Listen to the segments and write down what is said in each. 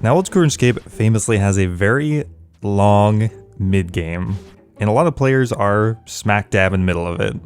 Now, Oldschool Runescape famously has a very long mid-game, and a lot of players are smack dab in the middle of it.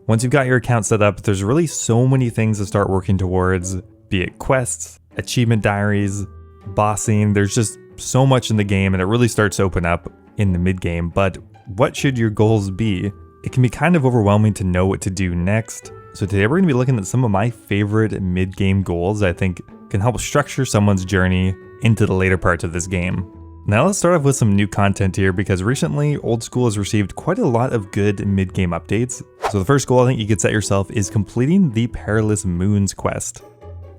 Once you've got your account set up, there's really so many things to start working towards, be it quests, achievement diaries, bossing. There's just so much in the game, and it really starts to open up in the mid-game. But what should your goals be? It can be kind of overwhelming to know what to do next. So today we're going to be looking at some of my favorite mid-game goals I think can help structure someone's journey into the later parts of this game. Now let's start off with some new content here, because recently Oldschool has received quite a lot of good mid-game updates. So the first goal I think you could set yourself is completing the Perilous Moons quest.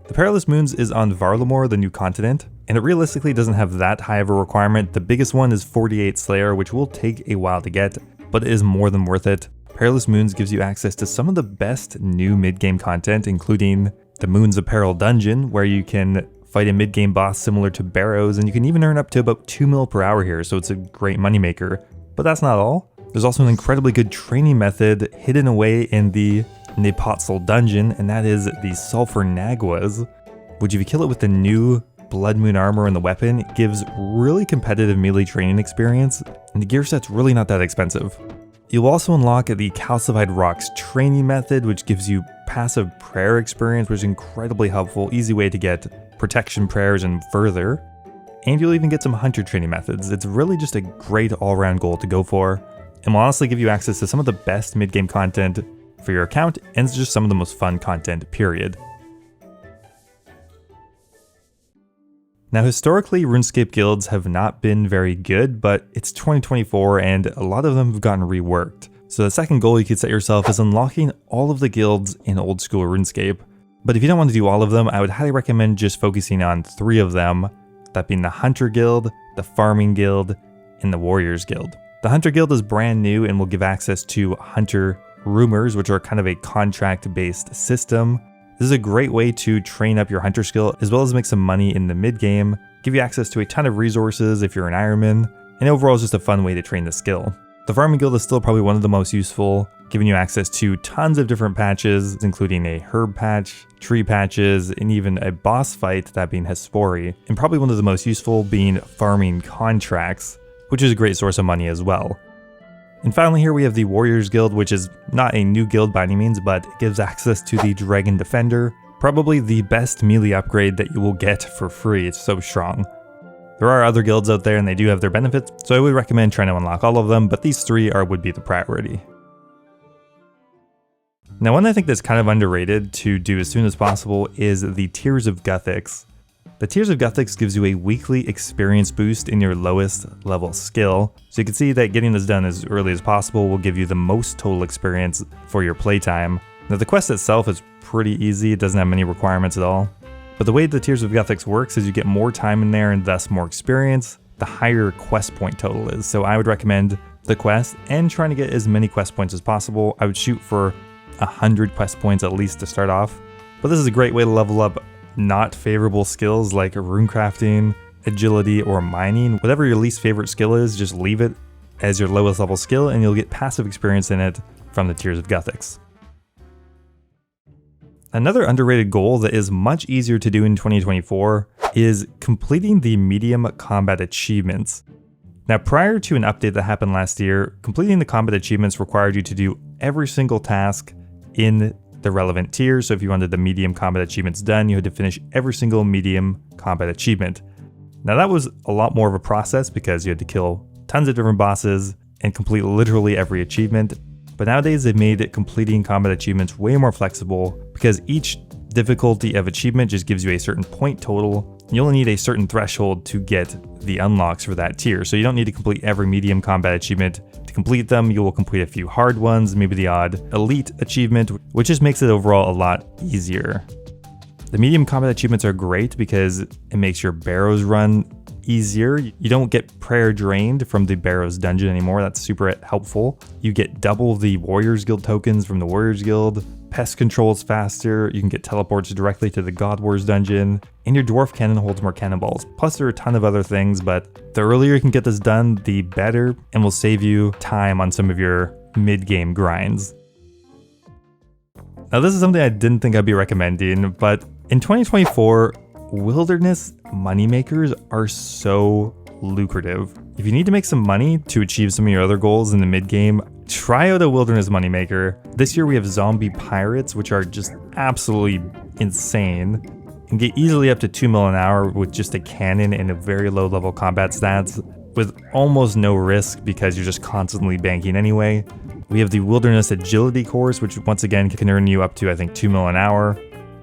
The Perilous Moons is on Varlamore, the new continent, and it realistically doesn't have that high of a requirement. The biggest one is 48 Slayer, which will take a while to get, but it is more than worth it. Perilous Moons gives you access to some of the best new mid-game content, including the Moons of Peril dungeon, where you can fight a mid-game boss similar to Barrows, and you can even earn up to about 2 mil per hour here, so it's a great moneymaker. But that's not all. There's also an incredibly good training method hidden away in the Nepotzel dungeon, and that is the Sulfur Naguas, which if you kill it with the new Blood Moon armor and the weapon, it gives really competitive melee training experience, and the gear set's really not that expensive. You'll also unlock the Calcified Rocks training method, which gives you passive prayer experience, which is incredibly helpful, easy way to get protection prayers and further. And you'll even get some hunter training methods. It's really just a great all-around goal to go for, and will honestly give you access to some of the best mid-game content for your account, and it's just some of the most fun content, period. Now historically, RuneScape guilds have not been very good, but it's 2024 and a lot of them have gotten reworked. So the second goal you could set yourself is unlocking all of the guilds in Oldschool RuneScape. But if you don't want to do all of them, I would highly recommend just focusing on 3 of them, that being the Hunter Guild, the Farming Guild, and the Warriors Guild. The Hunter Guild is brand new and will give access to Hunter Rumors, which are kind of a contract-based system. This is a great way to train up your hunter skill, as well as make some money in the mid-game, give you access to a ton of resources if you're an Ironman, and overall is just a fun way to train the skill. The Farming Guild is still probably one of the most useful, giving you access to tons of different patches, including a herb patch, tree patches, and even a boss fight, that being Hespori, and probably one of the most useful being farming contracts, which is a great source of money as well. And finally here we have the Warriors Guild, which is not a new guild by any means, but it gives access to the Dragon Defender, probably the best melee upgrade that you will get for free. It's so strong. There are other guilds out there and they do have their benefits, so I would recommend trying to unlock all of them, but these 3 would be the priority. Now one I think that's kind of underrated to do as soon as possible is the Tears of Guthix. The Tears of Guthix gives you a weekly experience boost in your lowest level skill, so you can see that getting this done as early as possible will give you the most total experience for your playtime. Now the quest itself is pretty easy, it doesn't have many requirements at all, but the way the Tears of Guthix works is you get more time in there and thus more experience, the higher quest point total is. So I would recommend the quest and trying to get as many quest points as possible. I would shoot for 100 quest points at least to start off, but this is a great way to level up not favorable skills like runecrafting, agility, or mining. Whatever your least favorite skill is, just leave it as your lowest level skill and you'll get passive experience in it from the Tears of Guthix. Another underrated goal that is much easier to do in 2024 is completing the medium combat achievements. Now prior to an update that happened last year, completing the combat achievements required you to do every single task in the relevant tier. So if you wanted the medium combat achievements done, you had to finish every single medium combat achievement. Now that was a lot more of a process because you had to kill tons of different bosses and complete literally every achievement. But nowadays they've made completing combat achievements way more flexible because each difficulty of achievement just gives you a certain point total. You only need a certain threshold to get the unlocks for that tier. So you don't need to complete every medium combat achievement. To complete them, you will complete a few hard ones, maybe the odd elite achievement, which just makes it overall a lot easier. The medium combat achievements are great because it makes your Barrows run easier. You don't get prayer drained from the Barrows dungeon anymore. That's super helpful. You get double the Warriors Guild tokens from the Warriors Guild. Pest controls faster. You can get teleports directly to the God Wars dungeon. And your Dwarf Cannon holds more cannonballs. Plus there are a ton of other things, but the earlier you can get this done, the better, and will save you time on some of your mid-game grinds. Now this is something I didn't think I'd be recommending, but in 2024, wilderness moneymakers are so lucrative. If you need to make some money to achieve some of your other goals in the mid-game, try out a wilderness moneymaker. This year we have zombie pirates, which are just absolutely insane, and get easily up to 2 mil an hour with just a cannon and a very low level combat stats, with almost no risk because you're just constantly banking anyway. We have the wilderness agility course, which once again can earn you up to I think 2 mil an hour.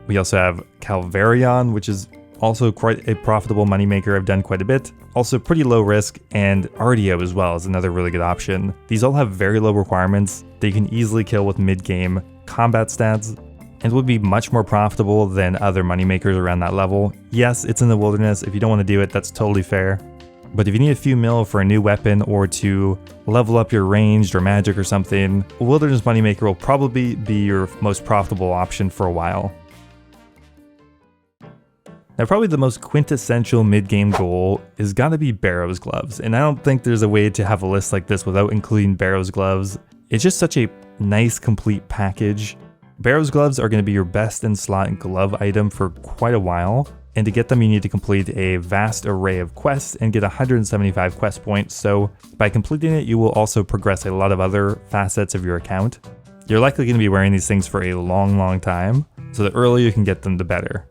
We also have Calvarion, which is also quite a profitable moneymaker. I've done quite a bit. Also pretty low risk, and Ardio as well is another really good option. These all have very low requirements that you can easily kill with mid-game combat stats, and would be much more profitable than other moneymakers around that level. Yes, it's in the wilderness. If you don't want to do it, that's totally fair. But if you need a few mil for a new weapon or to level up your ranged or magic or something, a wilderness moneymaker will probably be your most profitable option for a while. Now, probably the most quintessential mid-game goal is gotta be Barrows gloves, and I don't think there's a way to have a list like this without including Barrows gloves. It's just such a nice, complete package. Barrows gloves are going to be your best in slot glove item for quite a while, and to get them you need to complete a vast array of quests and get 175 quest points, so by completing it you will also progress a lot of other facets of your account. You're likely going to be wearing these things for a long time, so the earlier you can get them the better.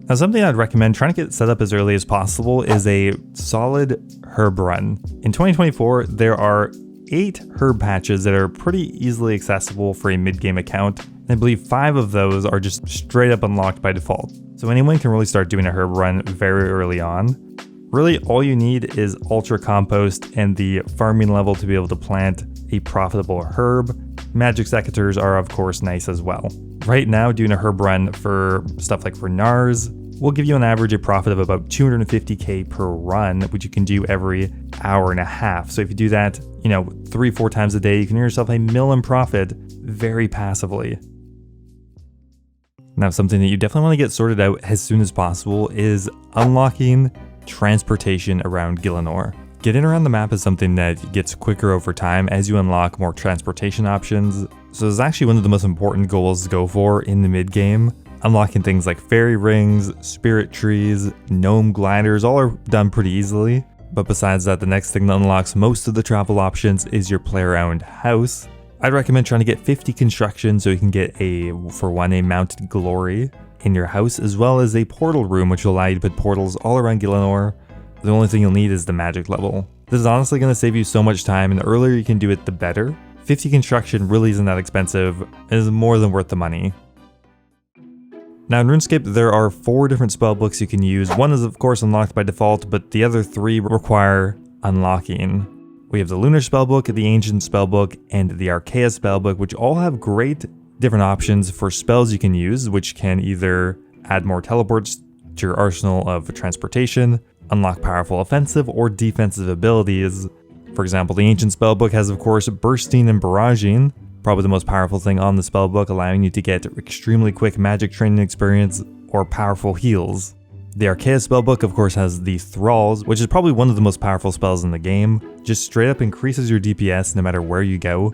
Now, something I'd recommend trying to get set up as early as possible is a solid herb run. In 2024, there are 8 herb patches that are pretty easily accessible for a mid-game account, and I believe 5 of those are just straight up unlocked by default. So anyone can really start doing a herb run very early on. Really, all you need is Ultra Compost and the farming level to be able to plant a profitable herb. Magic Secateurs are of course nice as well. Right now, doing a herb run for stuff like Renars will give you an average of profit of about 250k per run, which you can do every hour and a half. So if you do that, 3-4 times a day, you can earn yourself $1 million in profit very passively. Now, something that you definitely want to get sorted out as soon as possible is unlocking transportation around Gielinor. Getting around the map is something that gets quicker over time as you unlock more transportation options. So it's actually one of the most important goals to go for in the mid game. Unlocking things like fairy rings, spirit trees, gnome gliders, all are done pretty easily. But besides that, the next thing that unlocks most of the travel options is your player-owned house. I'd recommend trying to get 50 construction so you can get a mounted glory in your house, as well as a portal room which will allow you to put portals all around Gielinor. The only thing you'll need is the magic level. This is honestly going to save you so much time, and the earlier you can do it, the better. 50 construction really isn't that expensive, and is more than worth the money. Now in RuneScape, there are 4 different spellbooks you can use. One is of course unlocked by default, but the other 3 require unlocking. We have the Lunar Spellbook, the Ancient Spellbook, and the Archaea Spellbook, which all have great different options for spells you can use, which can either add more teleports to your arsenal of transportation, unlock powerful offensive or defensive abilities. For example, the Ancient Spellbook has of course Bursting and Barraging, probably the most powerful thing on the spellbook, allowing you to get extremely quick magic training experience or powerful heals. The Archaea spellbook of course has the Thralls, which is probably one of the most powerful spells in the game, just straight up increases your DPS no matter where you go.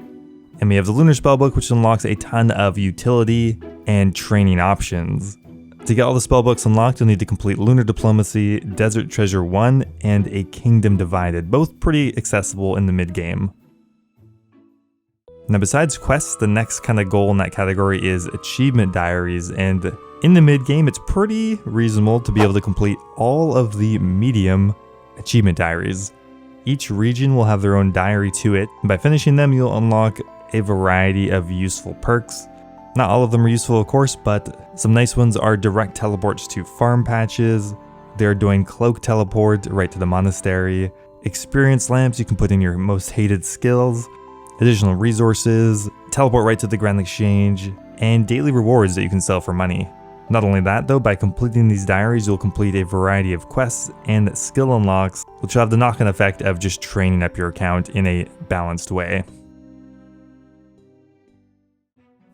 And we have the Lunar spellbook, which unlocks a ton of utility and training options. To get all the spellbooks unlocked, you'll need to complete Lunar Diplomacy, Desert Treasure 1, and a Kingdom Divided, both pretty accessible in the mid-game. Now besides quests, the next kind of goal in that category is achievement diaries, and in the mid-game it's pretty reasonable to be able to complete all of the medium achievement diaries. Each region will have their own diary to it, and by finishing them you'll unlock a variety of useful perks. Not all of them are useful of course, but some nice ones are direct teleports to farm patches, they're doing cloak teleport right to the monastery, experience lamps you can put in your most hated skills, additional resources, teleport right to the Grand Exchange, and daily rewards that you can sell for money. Not only that though, by completing these diaries you'll complete a variety of quests and skill unlocks, which will have the knock-on effect of just training up your account in a balanced way.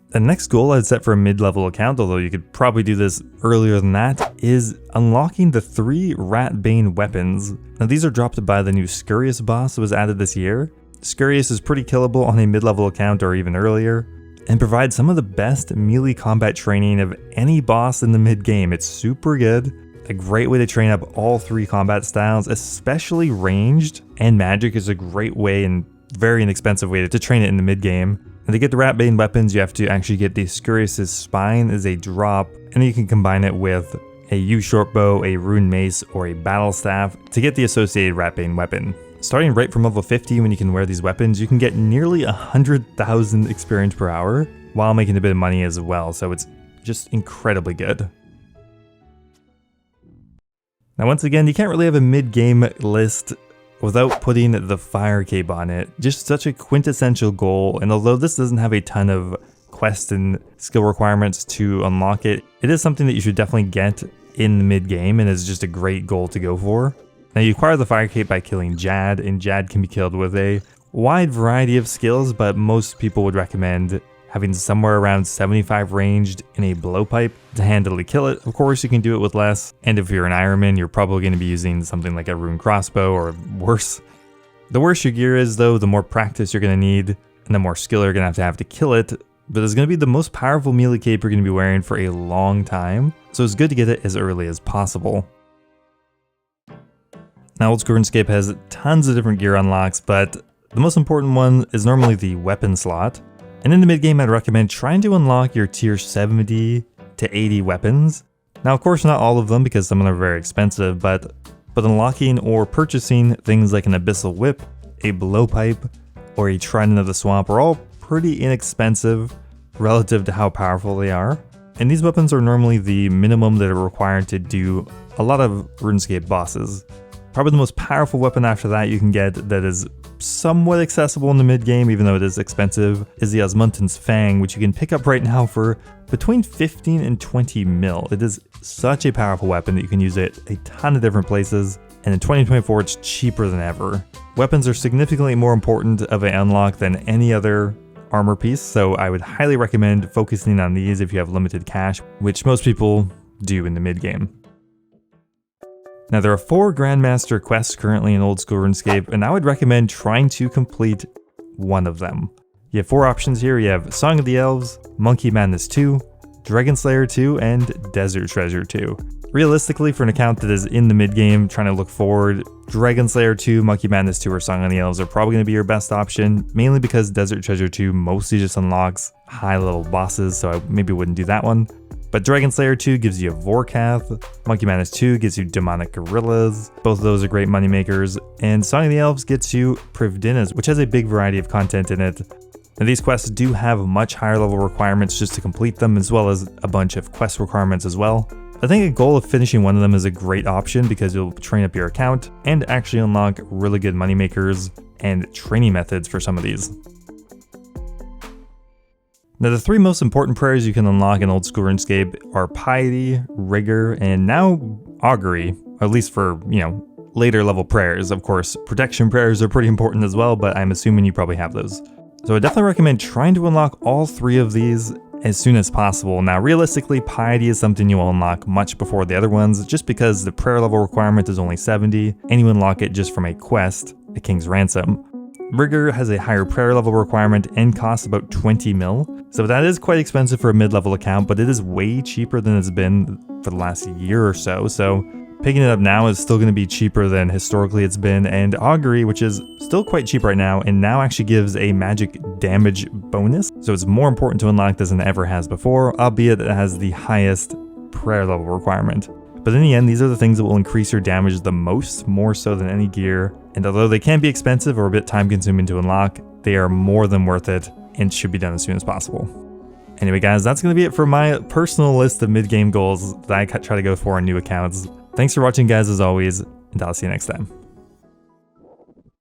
The next goal I'd set for a mid-level account, although you could probably do this earlier than that, is unlocking the 3 Rat Bane weapons. Now these are dropped by the new Scurious boss that was added this year. Scurious is pretty killable on a mid-level account or even earlier. and provides some of the best melee combat training of any boss in the mid-game. It's super good. A great way to train up all 3 combat styles, especially ranged, and magic is a great way and very inexpensive way to train it in the mid-game. And to get the Rat Bane weapons, you have to actually get the Scurious' Spine as a drop, and then you can combine it with a U shortbow, a rune mace, or a battle staff to get the associated Rat Bane weapon. Starting right from level 50 when you can wear these weapons, you can get nearly 100,000 experience per hour while making a bit of money as well, so it's just incredibly good. Now once again, you can't really have a mid-game list without putting the Fire Cape on it. Just such a quintessential goal, and although this doesn't have a ton of quest and skill requirements to unlock it, it is something that you should definitely get in the mid-game and is just a great goal to go for. Now you acquire the Fire Cape by killing Jad, and Jad can be killed with a wide variety of skills, but most people would recommend having somewhere around 75 ranged in a blowpipe to handily kill it. Of course, you can do it with less, and if you're an Ironman, you're probably going to be using something like a rune crossbow or worse. The worse your gear is though, the more practice you're going to need, and the more skill you're going to have to kill it, but it's going to be the most powerful melee cape you're going to be wearing for a long time, so it's good to get it as early as possible. Now Oldschool Runescape has tons of different gear unlocks, but the most important one is normally the weapon slot. And in the mid game, I'd recommend trying to unlock your tier 70 to 80 weapons. Now of course not all of them because some of them are very expensive, but unlocking or purchasing things like an Abyssal Whip, a Blowpipe, or a Trident of the Swamp are all pretty inexpensive relative to how powerful they are. And these weapons are normally the minimum that are required to do a lot of RuneScape bosses. Probably the most powerful weapon after that you can get that is somewhat accessible in the mid game, even though it is expensive, is the Osmundan's Fang, which you can pick up right now for between 15 and 20 mil. It is such a powerful weapon that you can use it a ton of different places, and in 2024 it's cheaper than ever. Weapons are significantly more important of an unlock than any other armor piece, so I would highly recommend focusing on these if you have limited cash, which most people do in the mid game. Now there are 4 Grandmaster quests currently in Oldschool Runescape, and I would recommend trying to complete one of them. You have 4 options here. You have Song of the Elves, Monkey Madness 2, Dragon Slayer 2, and Desert Treasure 2. Realistically, for an account that is in the mid game trying to look forward, Dragon Slayer 2, Monkey Madness 2, or Song of the Elves are probably going to be your best option, mainly because Desert Treasure 2 mostly just unlocks high level bosses, so I maybe wouldn't do that one. But Dragon Slayer 2 gives you a Vorkath, Monkey Madness 2 gives you Demonic Gorillas, both of those are great moneymakers, and Song of the Elves gets you Privdinas, which has a big variety of content in it. Now these quests do have much higher level requirements just to complete them, as well as a bunch of quest requirements as well. I think a goal of finishing one of them is a great option because you'll train up your account and actually unlock really good moneymakers and training methods for some of these. Now the 3 most important prayers you can unlock in Oldschool Runescape are Piety, Rigor, and now Augury, at least for, later level prayers. Of course, protection prayers are pretty important as well, but I'm assuming you probably have those. So I definitely recommend trying to unlock all 3 of these as soon as possible. Now realistically, Piety is something you will unlock much before the other ones, just because the prayer level requirement is only 70, and you unlock it just from a quest, a King's Ransom. Rigor has a higher prayer level requirement and costs about 20 mil, so that is quite expensive for a mid-level account, but it is way cheaper than it's been for the last year or so picking it up now is still going to be cheaper than historically it's been. And Augury, which is still quite cheap right now, and now actually gives a magic damage bonus, so it's more important to unlock this than it ever has before, albeit it has the highest prayer level requirement. But in the end, these are the things that will increase your damage the most, more so than any gear, and although they can be expensive or a bit time consuming to unlock, they are more than worth it and should be done as soon as possible. Anyway guys, that's going to be it for my personal list of mid-game goals that I try to go for on new accounts. Thanks for watching guys as always, and I'll see you next time.